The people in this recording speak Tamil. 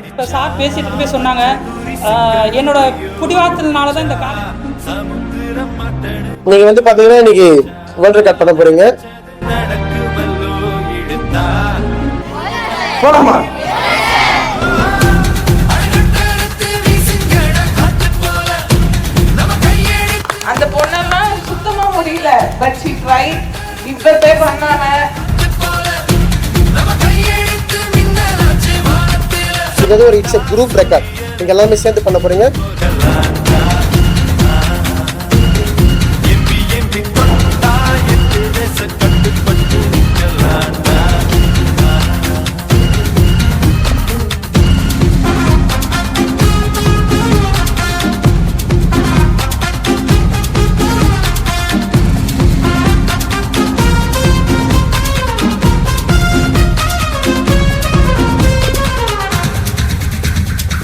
இப்போ சார் பேசிட்டு போய் சொன்னாங்க, என்னோட புடிவாதத்தினால தான் இந்த நீங்க வந்து பாத்தீங்கன்னா இன்னைக்கு வேர்ல்ட் ரெக்கார்ட் பண்ண போறீங்க. போலாமா? அந்த பொண்ணெல்லாம் சுத்தமா முடியல, பட் ஷி ட்ரைட். இப்ப போய் பண்ணாம இது ஒரு இட்ஸ் குரூப் ரெக்கார்ட். நீங்க எல்லாமே சேர்ந்து பண்ண போறீங்க.